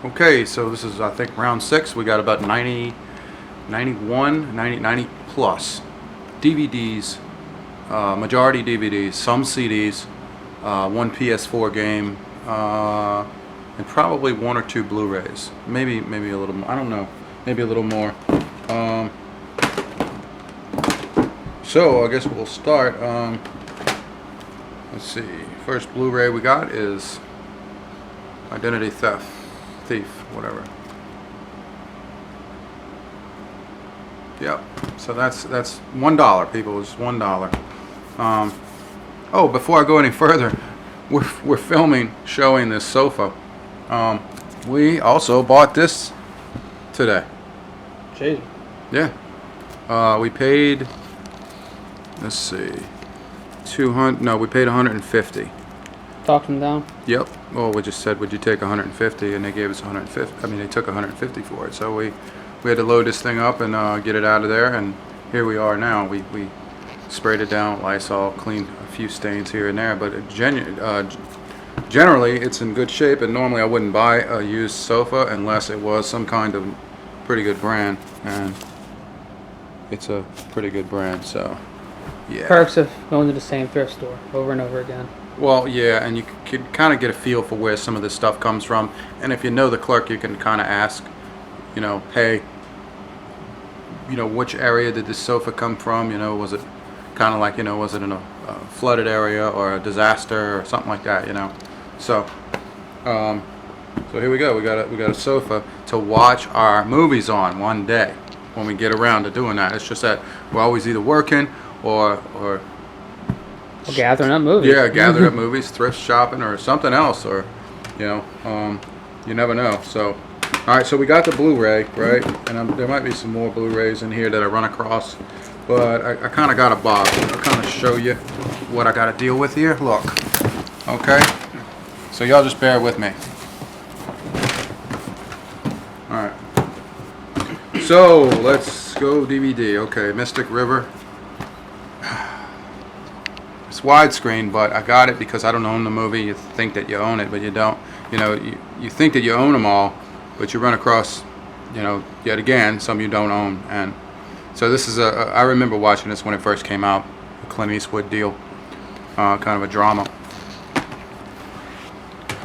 Okay, so this is, I think, round 6. We got about 90, 91, 90, 90 plus DVDs, majority DVDs, some CDs, one PS4 game, and probably one or two Blu Rays. Maybe a little more. I don't know. Maybe a little more. So I guess we'll start. Let's see. First Blu Ray we got is Identity Thief, whatever. Yep. So that's $1, people. It's $1. Oh, before I go any further, we're filming, showing this sofa. We also bought this today. Jeez. Yeah. We paid. Let's see. 200. No, we paid 150. Talked them down. Yep. Well, we just said, would you take 150? And they gave us 150. I mean, they took 150 for it. So we had to load this thing up and get it out of there. And here we are now. We sprayed it down with Lysol, cleaned a few stains here and there. But generally, it's in good shape. And normally, I wouldn't buy a used sofa unless it was some kind of pretty good brand. And it's a pretty good brand. So, yeah. Perks of going to the same thrift store over and over again. Well, yeah, and you can kind of get a feel for where some of this stuff comes from. And if you know the clerk, you can kind of ask, hey, which area did this sofa come from? Was it kind of like, was it in a flooded area or a disaster or something like that, So, so here we go. We got a sofa to watch our movies on one day when we get around to doing that. It's just that we're always either working or gathering up movies. Yeah, gathering up movies, thrift shopping, or something else, or you never know. So, all right, so we got the Blu-ray, right? And there might be some more Blu-rays in here that I run across, but I kind of got a box. I'll kind of show you what I got to deal with here. Look, okay. So y'all just bear with me. All right. So let's go DVD. Okay, Mystic River. It's widescreen, but I got it because I don't own the movie. You think that you own it, but you don't. You think that you own them all, but you run across, yet again, some you don't own. And so this is I remember watching this when it first came out, a Clint Eastwood deal, kind of a drama.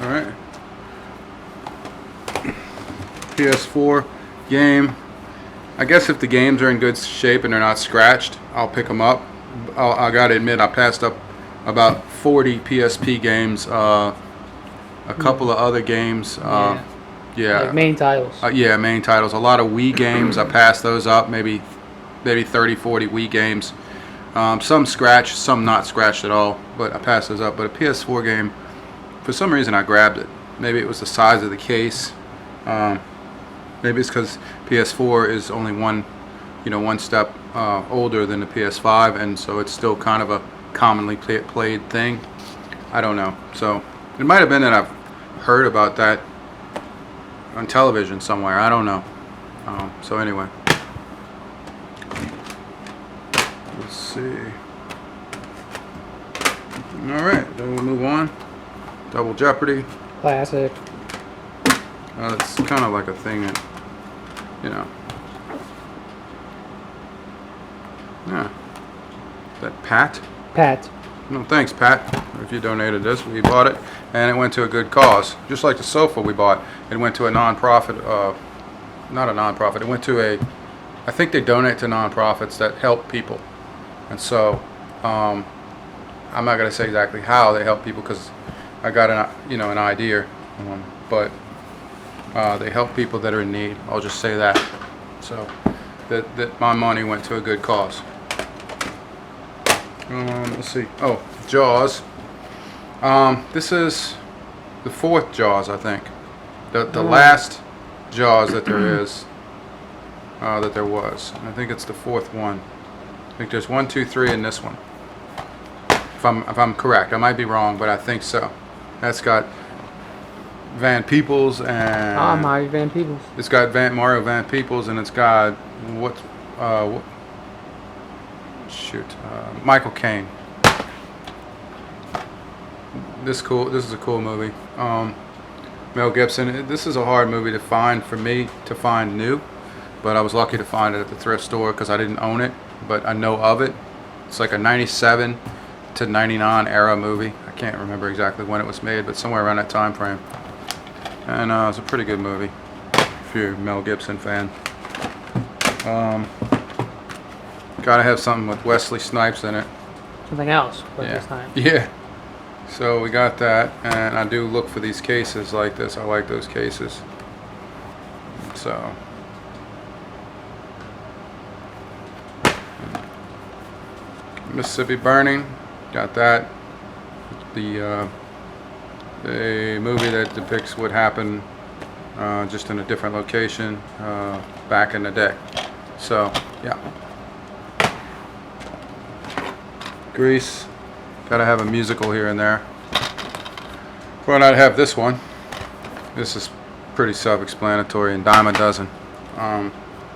All right. PS4 game. I guess if the games are in good shape and they're not scratched, I'll pick them up. I gotta admit, I passed up about 40 PSP games, a couple of other games. Yeah. Like main titles. Yeah, main titles. A lot of Wii games, I passed those up. Maybe 30, 40 Wii games. Some scratched, some not scratched at all, but I passed those up. But a PS4 game, for some reason, I grabbed it. Maybe it was the size of the case. Maybe it's because PS4 is only one step older than the PS5, and so it's still kind of a commonly played thing. I don't know. So it might have been that I've heard about that on television somewhere. I don't know. So anyway, let's see. All right, then we'll move on. Double Jeopardy. Classic. It's kind of like a thing that, Yeah. That Pat? Pat. No, thanks, Pat. If you donated this, we bought it, and it went to a good cause. Just like the sofa we bought, it went to a non-profit. Not a non-profit. It went to I think they donate to non-profits that help people, and so I'm not going to say exactly how they help people because I got an idea, but they help people that are in need. I'll just say that. So that my money went to a good cause. Let's see. Oh, Jaws. This is the 4th Jaws, I think. The last Jaws that there is, that there was. I think it's the 4th one. I think there's 1, 2, 3 in this one. If I'm correct, I might be wrong, but I think so. That's got Van Peebles and Mario Van Peebles. It's got Mario Van Peebles, and it's got Michael Caine. This is a cool movie. Mel Gibson. This is a hard movie to find for me to find new, but I was lucky to find it at the thrift store because I didn't own it, but I know of it. It's like a 97 to 99 era movie. I can't remember exactly when it was made, but somewhere around that time frame. And it's a pretty good movie if you're a Mel Gibson fan. Gotta have something with Wesley Snipes in it. Something else Yeah. this time. Yeah. So we got that, and I do look for these cases like this. I like those cases. So. Mississippi Burning, got that. The movie that depicts what happened just in a different location back in the day. So, yeah. Grease, gotta have a musical here and there. Why not have this one? This is pretty self-explanatory, and dime a dozen.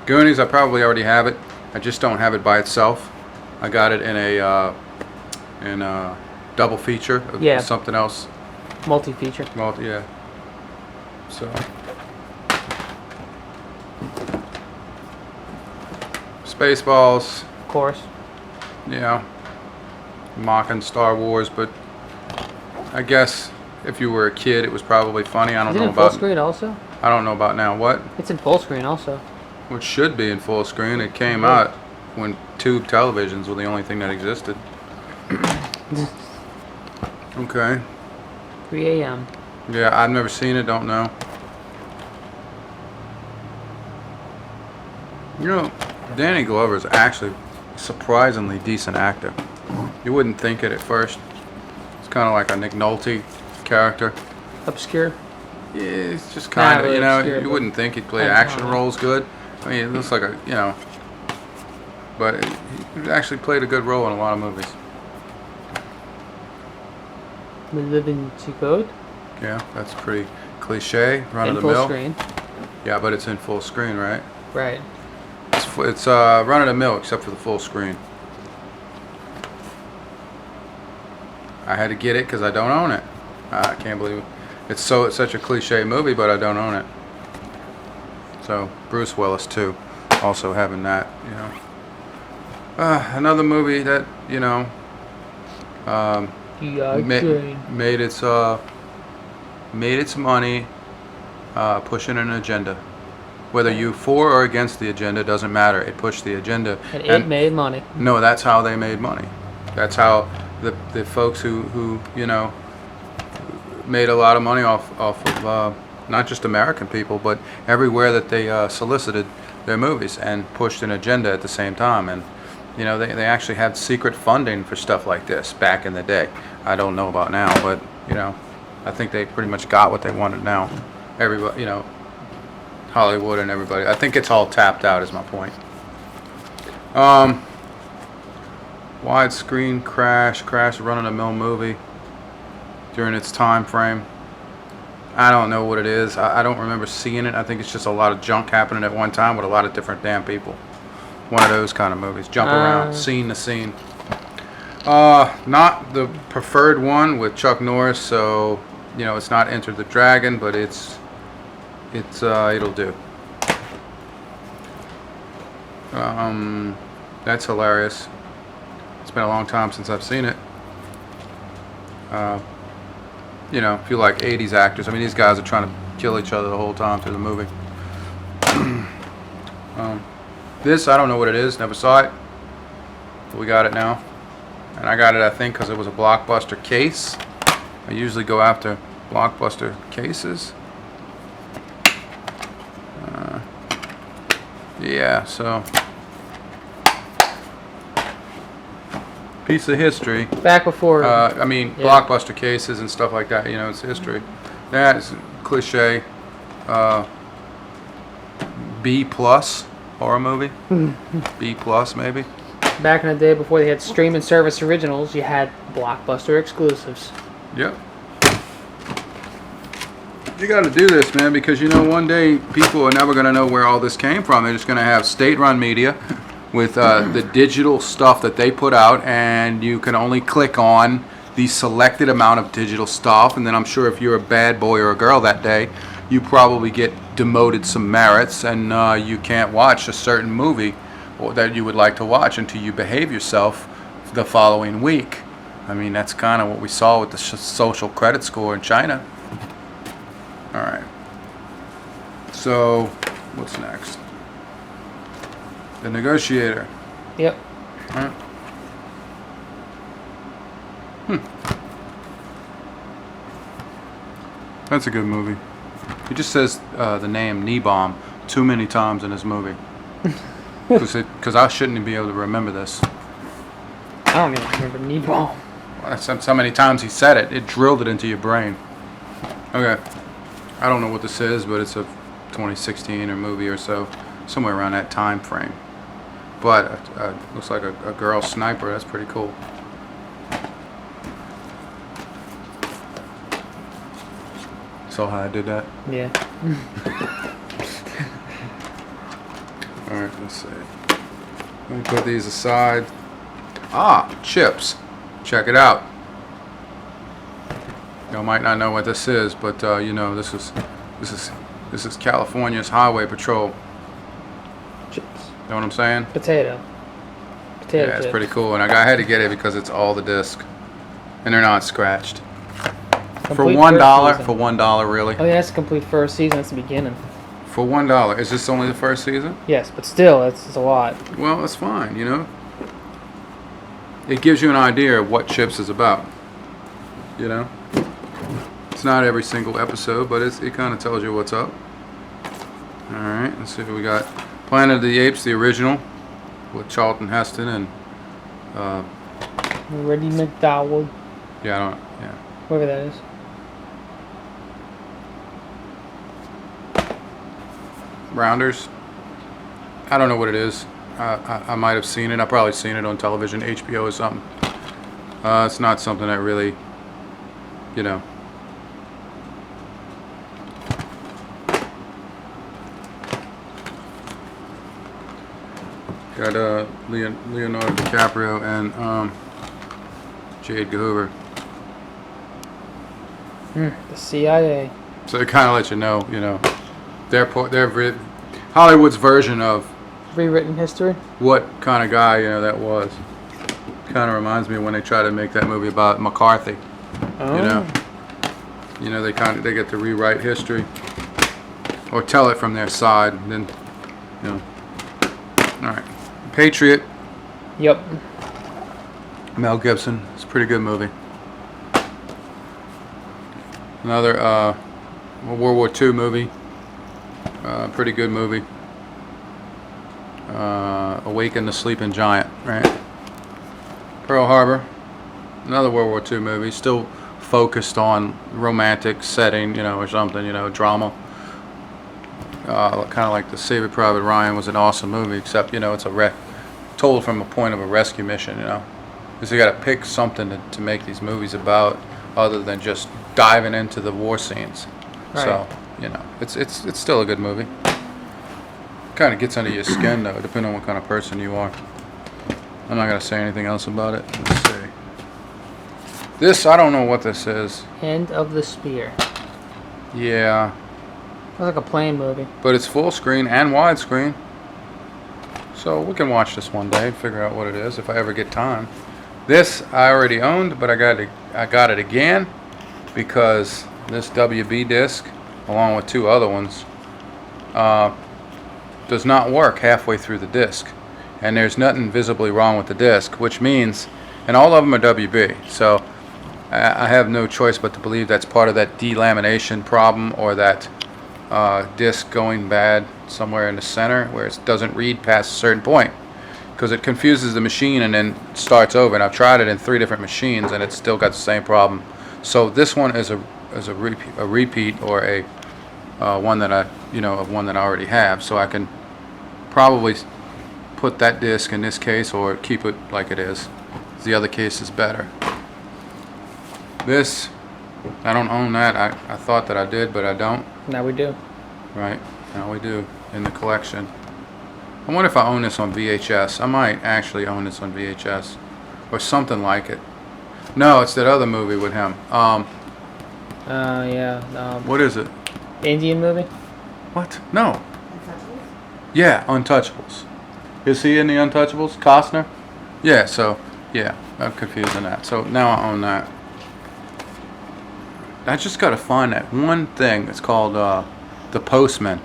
Goonies, I probably already have it. I just don't have it by itself. I got it in a double feature of Yeah. something else. Multi-feature. Yeah. So. Spaceballs. Of course. Yeah. Mocking Star Wars, but I guess if you were a kid, it was probably funny. I don't Is it know in full about. screen also? I don't know about now. What? It's in full screen also. Which should be in full screen. It came out when tube televisions were the only thing that existed. Okay. 3 a.m. Yeah, I've never seen it. Don't know. You know, Danny Glover is actually a surprisingly decent actor. You wouldn't think it at first. It's kind of like a Nick Nolte character. Obscure. Yeah, it's just kind of, really you know, obscure, you but wouldn't think he'd play kinda action funny. roles good. I mean, it looks like a, you know, but he actually played a good role in a lot of movies. We live in Code. Yeah, that's pretty cliche, run In of the full mill. screen. Yeah, but it's in full screen, right? Right. It's run of the mill except for the full screen. I had to get it because I don't own it. I can't believe it. It's such a cliche movie, but I don't own it. So Bruce Willis too, also having that, you know. Another movie that, you know, made its money pushing an agenda. Whether you for or against the agenda doesn't matter. It pushed the agenda. And it made money. No, that's how they made money. That's how the folks who you know made a lot of money off of not just American people, but everywhere that they solicited their movies and pushed an agenda at the same time. And you know, they actually had secret funding for stuff like this back in the day. I don't know about now, but you know, I think they pretty much got what they wanted now. Everybody, you know, Hollywood and everybody. I think it's all tapped out is my point. Widescreen crash run-of-the-mill movie during its time frame. I don't know what it is. I don't remember seeing it. I think it's just a lot of junk happening at one time with a lot of different damn people. One of those kind of movies. Jump around, scene to scene. Not the preferred one with Chuck Norris, so you know it's not Enter the Dragon, but it'll do. That's hilarious. It's been a long time since I've seen it. You know, if you like 80s actors, I mean, these guys are trying to kill each other the whole time through the movie. This, I don't know what it is, never saw it. But we got it now. And I got it, I think, because it was a Blockbuster case. I usually go after Blockbuster cases. Yeah, so. Piece of history. Back before. I mean, Yeah. Blockbuster cases and stuff like that, you know, it's history. That is cliche. B plus horror movie. B plus maybe. Back in the day before they had streaming service originals, you had Blockbuster exclusives. Yep. You got to do this, man, because you know one day people are never going to know where all this came from. They're just going to have state-run media with the digital stuff that they put out, and you can only click on the selected amount of digital stuff, and then I'm sure if you're a bad boy or a girl that day, you probably get demoted some merits, and you can't watch a certain movie or that you would like to watch until you behave yourself the following week. I mean, that's kind of what we saw with the social credit score in China. All right. So, what's next? The Negotiator. Yep. All right. That's a good movie. He just says the name Nebom too many times in this movie. Because I shouldn't be able to remember this. I don't even remember Nebom. Well, so many times he said it, it drilled it into your brain. Okay. I don't know what this is, but it's a 2016 or movie or so. Somewhere around that time frame. But looks like a girl sniper. That's pretty cool. Saw how I did that? Yeah. Alright, let's see. Let me put these aside. Ah, chips. Check it out. Y'all might not know what this is, but you know, this is California's Highway Patrol. Chips. Know what I'm saying? Potato. Potato Yeah, it's chips. pretty cool, and I had to get it because it's all the disc, and they're not scratched. Complete For $1, first season. for $1, really. Oh yeah, that's a complete first season. That's the beginning. For $1, is this only the first season? Yes, but still, it's a lot. Well, that's fine, you know. It gives you an idea of what Chips is about. You know, it's not every single episode, but it kind of tells you what's up. All right, let's see what we got. Planet of the Apes, the original, with Charlton Heston and Reddy McDowell, yeah, I don't, yeah. whoever that is. Rounders. I don't know what it is. I might have seen it. I've probably seen it on television, HBO or something. It's not something that really, you know. Got Leonardo DiCaprio and J. Edgar Hoover. The CIA. So it kind of lets you know, their Hollywood's version of Rewritten history. what kind of guy that was. Kind of reminds me of when they try to make that movie about McCarthy. Oh. They get to rewrite history or tell it from their side. And then, all right, Patriot. Yep. Mel Gibson. It's a pretty good movie. Another World War II movie. Pretty good movie. Awaken the Sleeping Giant, right? Pearl Harbor. Another World War II movie. Still focused on romantic setting, or something, drama. Kind of like the Saving Private Ryan was an awesome movie, except, it's told from a point of a rescue mission, Because you got to pick something to make these movies about, other than just diving into the war scenes. Right. So, it's still a good movie. Kind of gets under your skin, though, depending on what kind of person you are. I'm not gonna say anything else about it. Let's see. This, I don't know what this is. End of the Spear. Yeah, It's like a plane movie. but it's full screen and widescreen. So we can watch this one day and figure out what it is if I ever get time. This I already owned, but I got it again because this WB disc, along with two other ones, does not work halfway through the disc, and there's nothing visibly wrong with the disc, which means, and all of them are WB, so I have no choice but to believe that's part of that delamination problem, or that disc going bad somewhere in the center where it doesn't read past a certain point, because it confuses the machine and then starts over. And I've tried it in 3 different machines and it's still got the same problem. So this one is a repeat, or a one that I already have, so I can probably put that disc in this case or keep it like it is. The other case is better. This, I don't own that. I thought that I did, but I don't. Now we do. Right, now we do, in the collection. I wonder if I own this on VHS. I might actually own this on VHS or something like it. No, it's that other movie with him. Yeah. What is it? Indian movie? What? No. Untouchables? Yeah, Untouchables. Is he in the Untouchables? Costner? Yeah, so, yeah, I'm confused on that. So now I own that. I just gotta find that one thing. It's called The Postman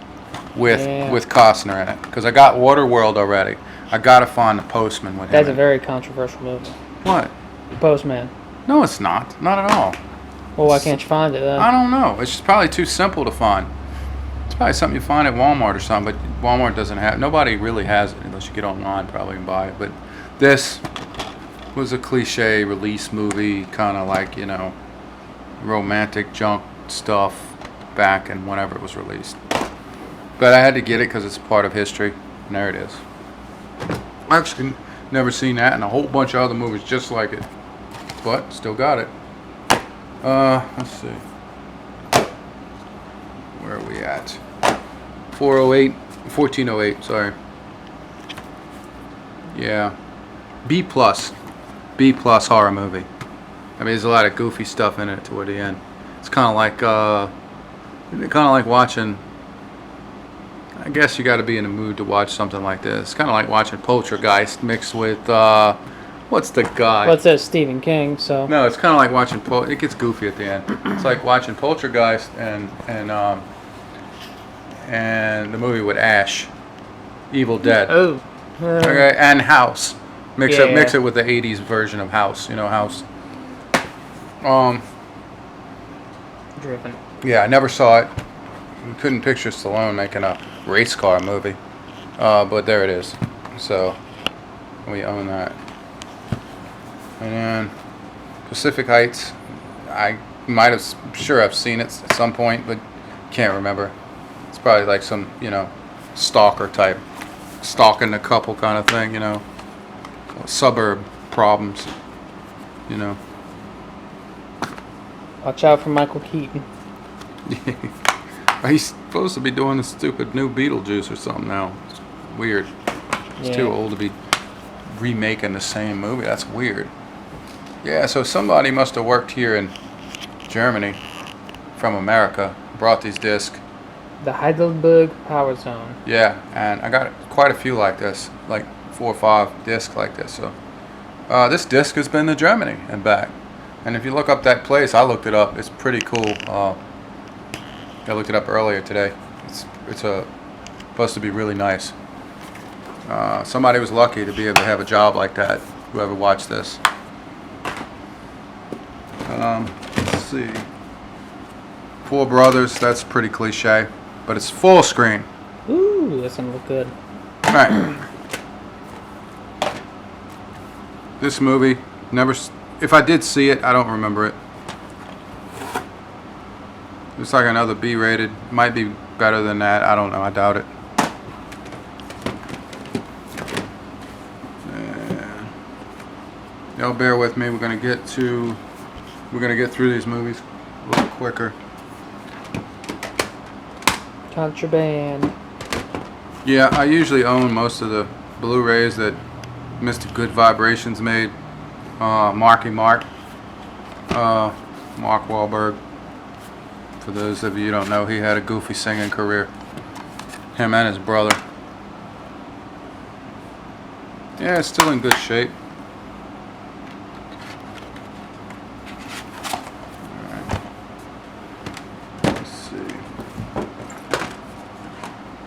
with Costner in it. Because I got Waterworld already. I gotta find The Postman with him. That's in a it. very controversial movie. What? The Postman. No, it's not. Not at all. Well, why can't you find it then? I don't know. It's just probably too simple to find. It's probably something you find at Walmart or something, but Walmart doesn't have. Nobody really has it unless you get online probably and buy it. But this was a cliche release movie, kind of like, you know, romantic junk stuff back and whenever it was released. But I had to get it because it's part of history, and there it is. I actually never seen that and a whole bunch of other movies just like it, but still got it. Let's see. Where are we at? 1408, sorry. Yeah. B plus horror movie. I mean, there's a lot of goofy stuff in it toward the end. It's kind of like watching. I guess you got to be in the mood to watch something like this. It's kind of like watching Poltergeist mixed with what's the guy? Well, it says Stephen King, so. No, it's kind of like watching. It gets goofy at the end. It's like watching Poltergeist and the movie with Ash, Evil Dead. Oh. Okay, and House. Mix Yeah. it with the '80s version of House. You know, House. Driven. Yeah, I never saw it. Couldn't picture Stallone making a race car movie, but there it is. So we own that. And then Pacific Heights. I might have, sure I've seen it at some point, but can't remember. It's probably like some, you know, stalker type, stalking the couple kind of thing, you know, suburb problems, you know. Watch out for Michael Keaton. He's supposed to be doing the stupid new Beetlejuice or something now. It's weird. He's too old to be remaking the same movie. That's weird. Yeah, so somebody must have worked here in Germany from America, brought these discs. The Heidelberg Power Zone. Yeah, and I got quite a few like this, like 4 or 5 discs like this. So this disc has been to Germany and back. And if you look up that place, I looked it up. It's pretty cool. I looked it up earlier today. It's supposed to be really nice. Somebody was lucky to be able to have a job like that. Whoever watched this. Let's see. Four Brothers. That's pretty cliche, but it's full screen. Ooh, that's gonna look good. All right. This movie, if I did see it, I don't remember it. It's like another B-rated. Might be better than that. I don't know. I doubt it. And y'all bear with me. We're gonna get through these movies a little quicker. Contraband. Yeah, I usually own most of the Blu Rays that Mr. Good Vibrations made. Marky Mark. Mark Wahlberg. For those of you who don't know, he had a goofy singing career. Him and his brother. Yeah, it's still in good shape. Alright. Let's see.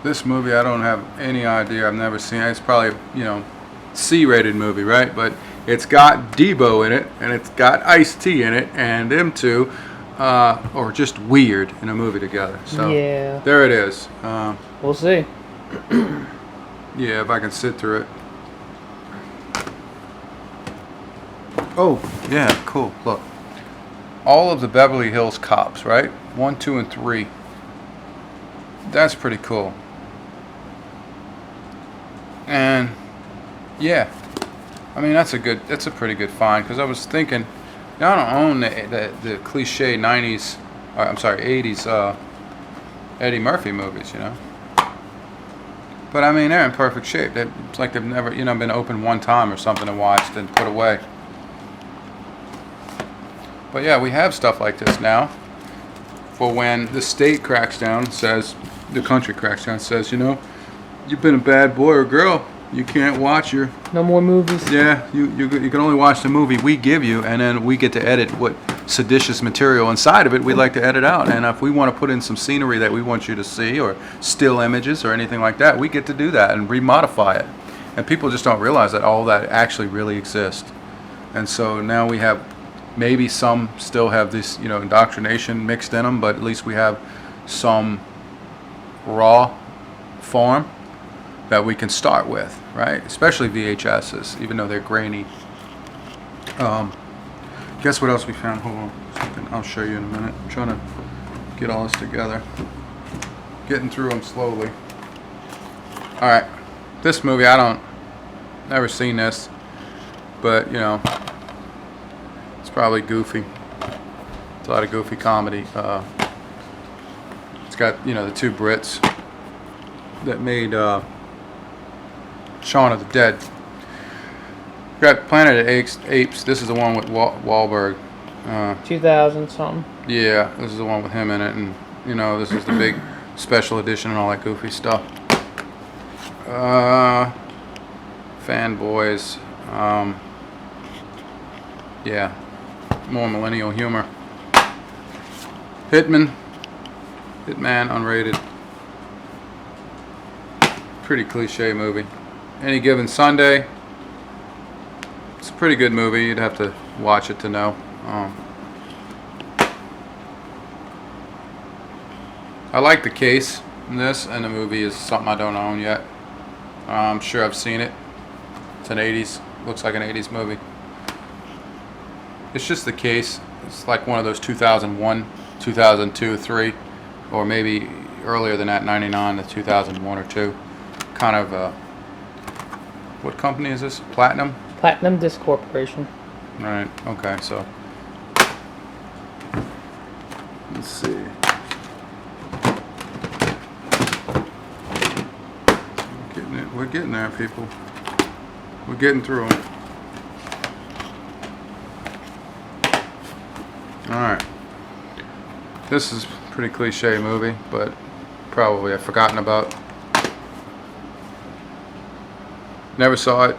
This movie, I don't have any idea. I've never seen it. It's probably, you know, C-rated movie, right? But it's got Debo in it, and it's got Ice-T in it, and them two are just weird in a movie together. So Yeah. there it is. We'll see. Yeah, if I can sit through it. Oh, yeah, cool. Look. All of the Beverly Hills Cops, right? 1, 2, and 3. That's pretty cool. And yeah, I mean that's a pretty good find, because I was thinking, I don't own the cliche 90s, I'm sorry 80s Eddie Murphy movies, you know. But I mean they're in perfect shape. It's like they've never, you know, been opened one time or something and watched and put away. But yeah, we have stuff like this now. For when the state cracks down, says the country cracks down, says, you know, you've been a bad boy or girl. You can't watch your... No more movies. Yeah, you can only watch the movie we give you, and then we get to edit what seditious material inside of it we'd like to edit out. And if we want to put in some scenery that we want you to see, or still images or anything like that, we get to do that and remodify it. And people just don't realize that all that actually really exists. And so now we have, maybe some still have this, you know, indoctrination mixed in them, but at least we have some raw form that we can start with, right? Especially VHSs, even though they're grainy. Guess what else we found? Hold on, something I'll show you in a minute. I'm trying to get all this together. Getting through them slowly. All right, this movie, never seen this, but you know, it's probably goofy. It's a lot of goofy comedy. It's got, you know, the two Brits that made Shaun of the Dead. Got Planet of the Apes. This is the one with Wahlberg. 2000 something. Yeah, this is the one with him in it, and you know, this is the big special edition and all that goofy stuff. Fanboys. Yeah, more millennial humor. Hitman, unrated. Pretty cliche movie. Any Given Sunday. It's a pretty good movie. You'd have to watch it to know. I like the case in this, and the movie is something I don't own yet. I'm sure I've seen it. It's an 80s, looks like an 80s movie. It's just the case. It's like one of those 2001, 2002, 3, or maybe earlier than that, 99 to 2001 or 2. Kind of, what company is this? Platinum? Platinum Disc Corporation. Right, okay, so. Let's see. We're getting there, people. We're getting through them. Alright. This is a pretty cliche movie, but probably I've forgotten about. Never saw it.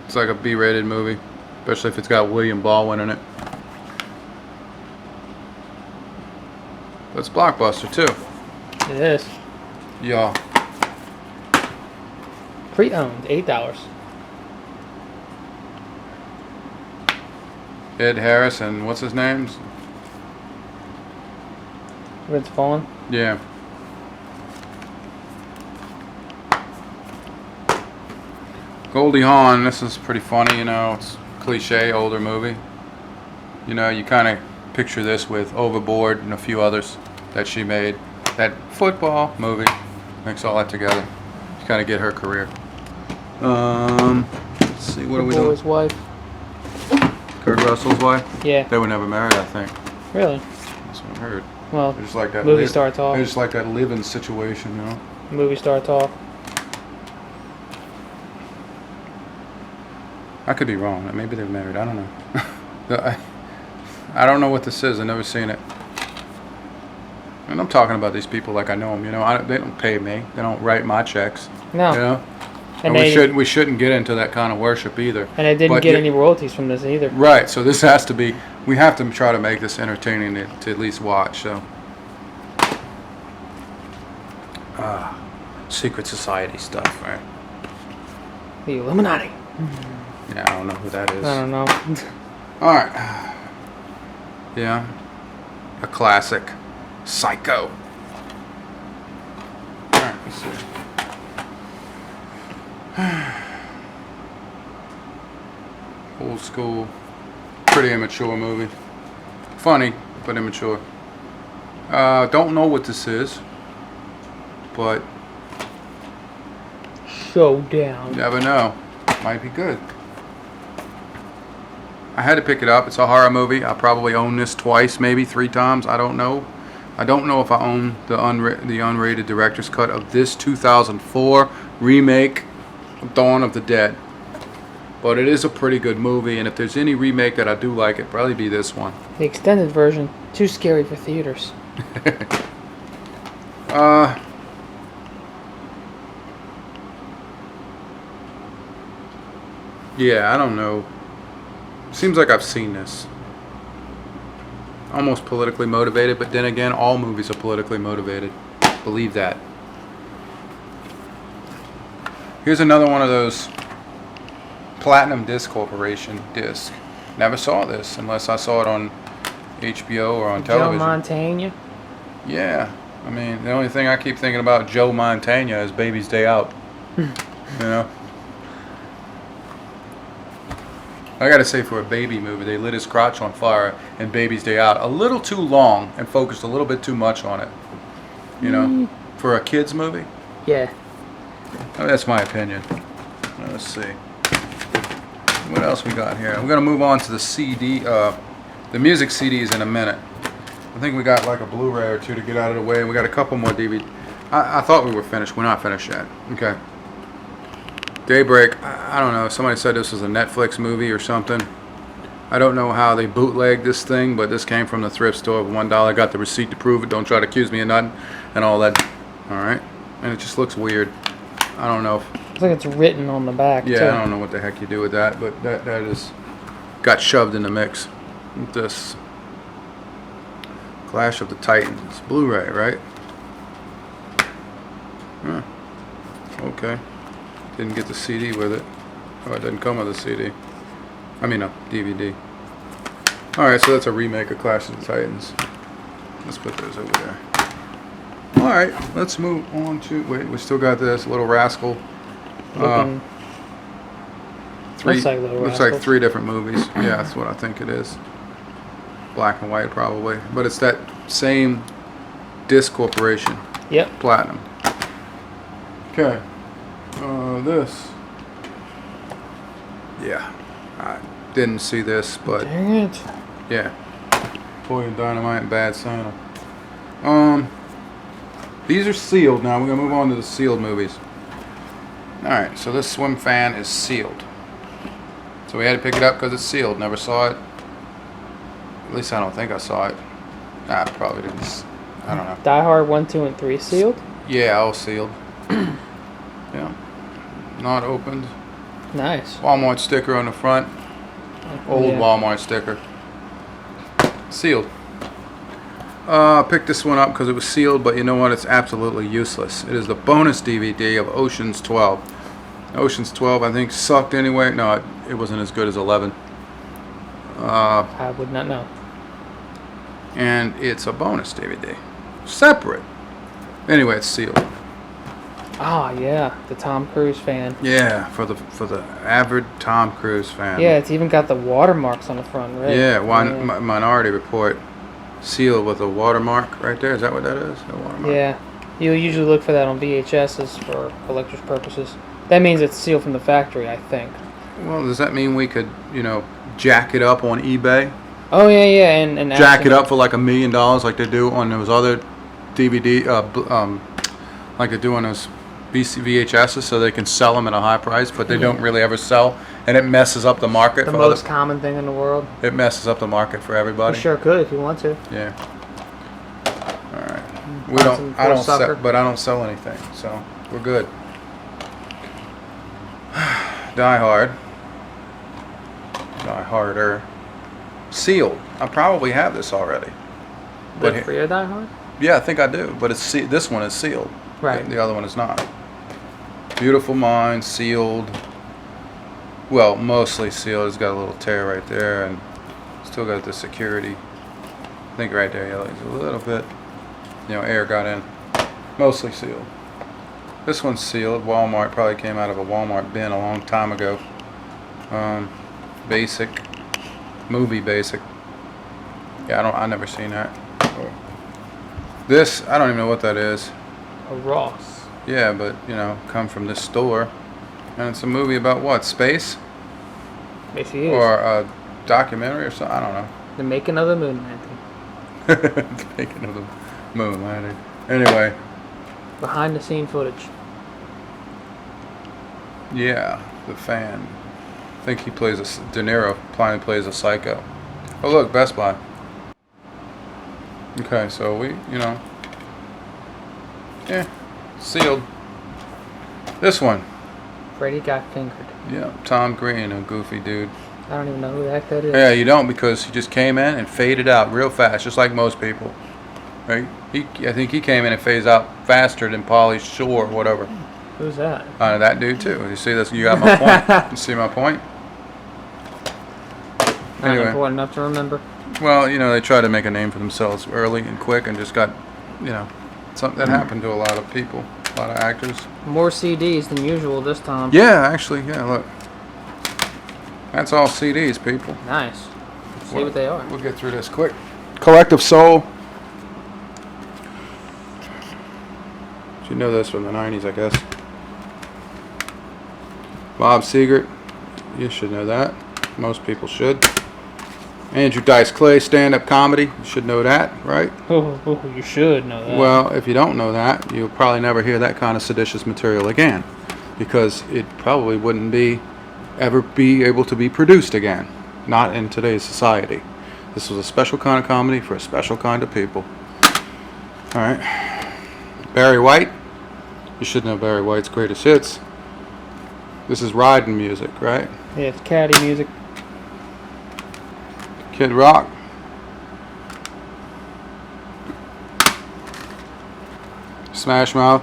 It's like a B-rated movie, especially if it's got William Baldwin in it. But it's blockbuster too. It is. Yeah. Pre-owned, $8. Ed Harris and what's his name? Vince Vaughn. Yeah. Goldie Hawn, this is pretty funny, you know, it's cliche, older movie. You know, you kind of picture this with Overboard and a few others that she made. That football movie, mix all that together. You kind of get her career. Let's see, what are we doing? His wife. Kurt Russell's wife? Yeah. They were never married, I think. Really? That's what I heard. Well, They just like that movie star talk. They just like that living situation, you know. Movie star talk. I could be wrong. Maybe they're married. I don't know. I don't know what this is. I've never seen it. And I'm talking about these people like I know them. You know, they don't pay me. They don't write my checks. No. You know. And we shouldn't get into that kind of worship either. And they didn't get any royalties from this either. Right. So this has to be. We have to try to make this entertaining to at least watch. So. Secret society stuff, right? The Illuminati. Yeah, I don't know who that is. I don't know. All right. Yeah. A classic. Psycho. All right, let's see. Old school, pretty immature movie. Funny, but immature. Don't know what this is, but Showdown. you never know. Might be good. I had to pick it up. It's a horror movie. I probably own this twice, maybe 3 times. I don't know. I don't know if I own the unrated director's cut of this 2004 remake of Dawn of the Dead. But it is a pretty good movie, and if there's any remake that I do like, it'd probably be this one. The extended version, too scary for theaters. Yeah, I don't know. Seems like I've seen this. Almost politically motivated, but then again, all movies are politically motivated. Believe that. Here's another one of those Platinum Disc Corporation disc. Never saw this unless I saw it on HBO or on television. Joe Montana. Yeah, I mean, the only thing I keep thinking about Joe Montana is Baby's Day Out. You know? I gotta say, for a baby movie, they lit his crotch on fire in Baby's Day Out a little too long and focused a little bit too much on it. You know? For a kid's movie? Yeah. I mean, that's my opinion. Let's see. What else we got here? We're gonna move on to the CD, the music CDs in a minute. I think we got like a Blu Ray or two to get out of the way. We got a couple more DVD. I thought we were finished. We're not finished yet. Okay. Daybreak. I don't know. Somebody said this was a Netflix movie or something. I don't know how they bootlegged this thing, but this came from the thrift store for $1. Got the receipt to prove it. Don't try to accuse me of nothing and all that. All right. And it just looks weird. I don't know. Looks like it's written on the back, Yeah, too. I don't know what the heck you do with that, but that is got shoved in the mix. This Clash of the Titans, Blu-ray, right? Huh. Okay. Didn't get the CD with it. Oh, it didn't come with a CD. I mean, a DVD. Alright, so that's a remake of Clash of the Titans. Let's put those over there. Alright, let's move on to... Wait, we still got this Little Rascal. Looking, Looks Looks like 3 different movies. Yeah, that's what I think it is. Black and white, probably. But it's that same disc corporation. Yep. Platinum. Okay. This. Yeah. I didn't see this, but... Dang it. Yeah. Napoleon Dynamite and Bad Santa. These are sealed now. We're going to move on to the sealed movies. Alright, so this Swim Fan is sealed. So we had to pick it up because it's sealed. Never saw it. At least I don't think I saw it. Nah, I probably didn't. I don't know. Die Hard 1, 2, and 3 sealed? Yeah, all sealed. Yeah. Not opened. Nice. Walmart sticker on the front. Old Yeah. Walmart sticker. Sealed. Picked this one up because it was sealed, but you know what? It's absolutely useless. It is the bonus DVD of Ocean's 12. Ocean's 12, I think, sucked anyway. No, it wasn't as good as 11. I would not know. And it's a bonus DVD. Separate. Anyway, it's sealed. Ah, yeah. The Tom Cruise fan. Yeah, for the avid Tom Cruise fan. Yeah, it's even got the watermarks on the front, right? Yeah, Minority Report. Sealed with a watermark right there. Is that what that is? A watermark? Yeah. You usually look for that on VHSs for collector's purposes. That means it's sealed from the factory, I think. Well, does that mean we could, jack it up on eBay? Oh, yeah, and Jack it up for like $1 million like they do on those other DVD, like they do on those VHSs, so they can sell them at a high price, but they don't really ever sell, and it messes up the market. The for most common thing in the world. It messes up the market for everybody. You sure could if you want to. Yeah. All right. I don't sell anything, so we're good. Die Hard. Die Harder. Sealed. I probably have this already. But for your Die Hard? Yeah, I think I do, but this one is sealed. Right. The other one is not. Beautiful Mind, sealed. Well, mostly sealed. It's got a little tear right there, and still got the security. I think right there, yeah, like a little bit. Air got in. Mostly sealed. This one's sealed. Walmart, probably came out of a Walmart bin a long time ago. Basic. Movie Basic. Yeah, I never seen that. This, I don't even know what that is. A Ross. Yeah, but, come from this store. And it's a movie about what? Space? Basically, Or a documentary or something? I don't know. The making of the moon landing. The making of the moon landing. Anyway. Behind the scene footage. Yeah, the fan. think he plays De Niro. Probably plays a psycho. Oh look, Best Buy. Okay, so we, sealed. This one. Freddy got fingered. Yeah, Tom Green, a goofy dude. I don't even know who the heck that is. Yeah, you don't, because he just came in and faded out real fast, just like most people. Right? I think he came in and phased out faster than Pauly Shore or whatever. Who's that? That dude too. You see this? You got my point. You see my point? Not Anyway. important enough to remember. Well, they try to make a name for themselves early and quick, and just got, something that happened to a lot of people, a lot of actors. More CDs than usual this time. Yeah, actually, yeah. Look, that's all CDs, people. Nice. Let's see what they are. We'll get through this quick. Collective Soul. You know this from the 90s, I guess. Bob Seger. You should know that. Most people should. Andrew Dice Clay, stand-up comedy. You should know that, right? Oh, you should know that. Well, if you don't know that, you'll probably never hear that kind of seditious material again, because it probably wouldn't ever be able to be produced again. Not in today's society. This was a special kind of comedy for a special kind of people. All right. Barry White. You should know Barry White's greatest hits. This is riding music, right? Yeah, it's caddy music. Kid Rock. Smash Mouth.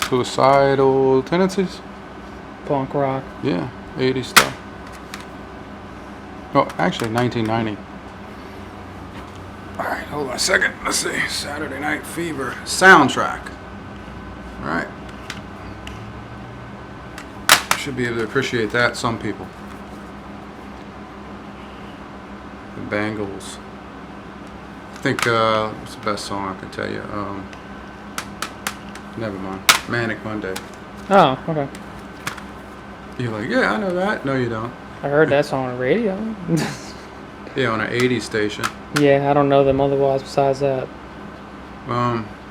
Suicidal Tendencies. Punk rock. Yeah, 80s stuff. Oh, actually 1990. Alright, hold on a second. Let's see. Saturday Night Fever soundtrack. Alright. Should be able to appreciate that, some people. The Bangles. I think, what's the best song I can tell you? Never mind. Manic Monday. Oh, okay. You're like, yeah, I know that. No, you don't. I heard that song on the radio. Yeah, on an 80s station. Yeah, I don't know them otherwise besides that.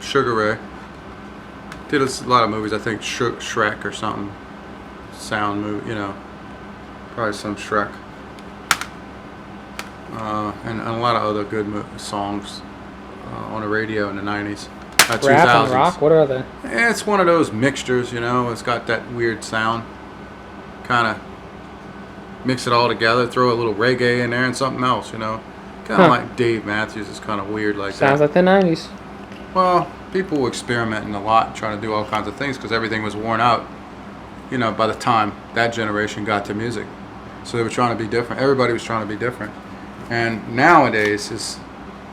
Sugar Ray. Did a lot of movies. I think Shrek or something. Sound movie, probably some Shrek. And a lot of other good songs on the radio in the 90s. 2000s. Rap and rock? What are they? It's one of those mixtures, It's got that weird sound. Kind of mix it all together, throw a little reggae in there and something else, Kind of like Dave Matthews is kind of weird like that. Sounds like the 90s. Well, people were experimenting a lot, trying to do all kinds of things because everything was worn out, by the time that generation got to music. So they were trying to be different. Everybody was trying to be different. And nowadays,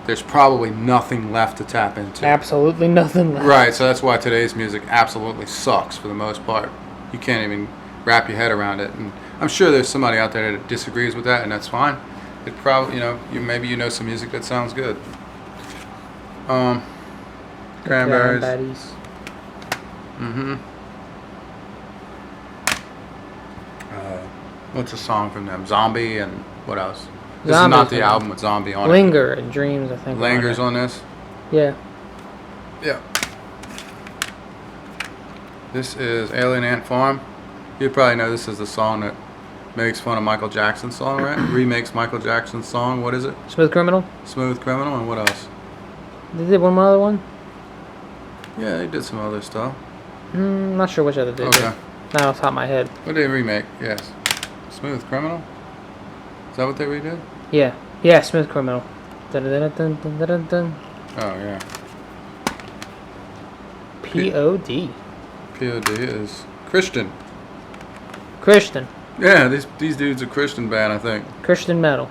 there's probably nothing left to tap into. Absolutely nothing left. Right, so that's why today's music absolutely sucks for the most part. You can't even wrap your head around it. And I'm sure there's somebody out there that disagrees with that, and that's fine. It probably, maybe some music that sounds good. Cranberries. What's a song from them? Zombie and what else? This is not the album with Zombie on it. Linger and Dreams, I think. Linger's on this? Yeah. Yeah. This is Alien Ant Farm. You probably know this is the song that makes fun of Michael Jackson's song, right? Remakes Michael Jackson's song. What is it? Smooth Criminal? Smooth Criminal, and what else? They did one other one? Yeah, they did some other stuff. Not sure which other they did. Not off the top of my head. What did they remake? Yes. Smooth Criminal? Is that what they redid? Yeah. Yeah, Smooth Criminal. Dun, dun, dun, dun, dun, dun, dun. Oh, yeah. P.O.D. P.O.D. is Christian. Christian. Yeah, these dudes are Christian band, I think. Christian metal.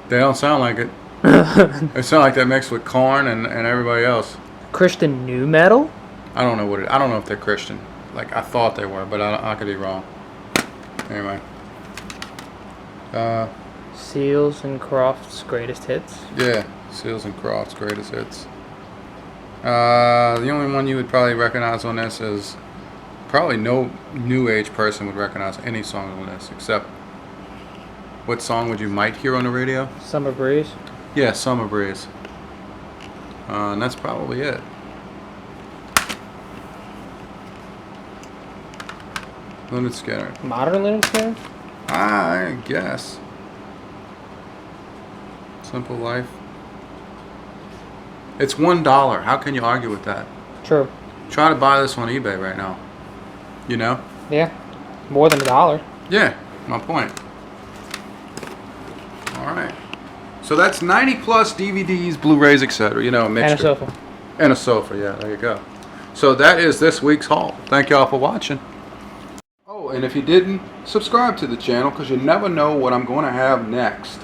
They don't sound like it. They sound like they're mixed with Korn and everybody else. Christian new metal? I don't know I don't know if they're Christian. Like, I thought they were, but I could be wrong. Anyway. Seals and Crofts' greatest hits. Yeah, Seals and Crofts' greatest hits. The only one you would probably recognize on this is probably no new age person would recognize any song on this, except what song would you might hear on the radio? Summer Breeze. Yeah, Summer Breeze. And that's probably it. Leonard Skinner. Modern Leonard Skinner? I guess. Simple Life. It's $1. How can you argue with that? True. Try to buy this on eBay right now. You know? Yeah. More than $1. Yeah, my point. Alright. So that's 90 plus DVDs, Blu-rays, etc. You know, a mixture. And a sofa. And a sofa, yeah, there you go. So that is this week's haul. Thank y'all for watching. Oh, and if you didn't, subscribe to the channel because you never know what I'm going to have next.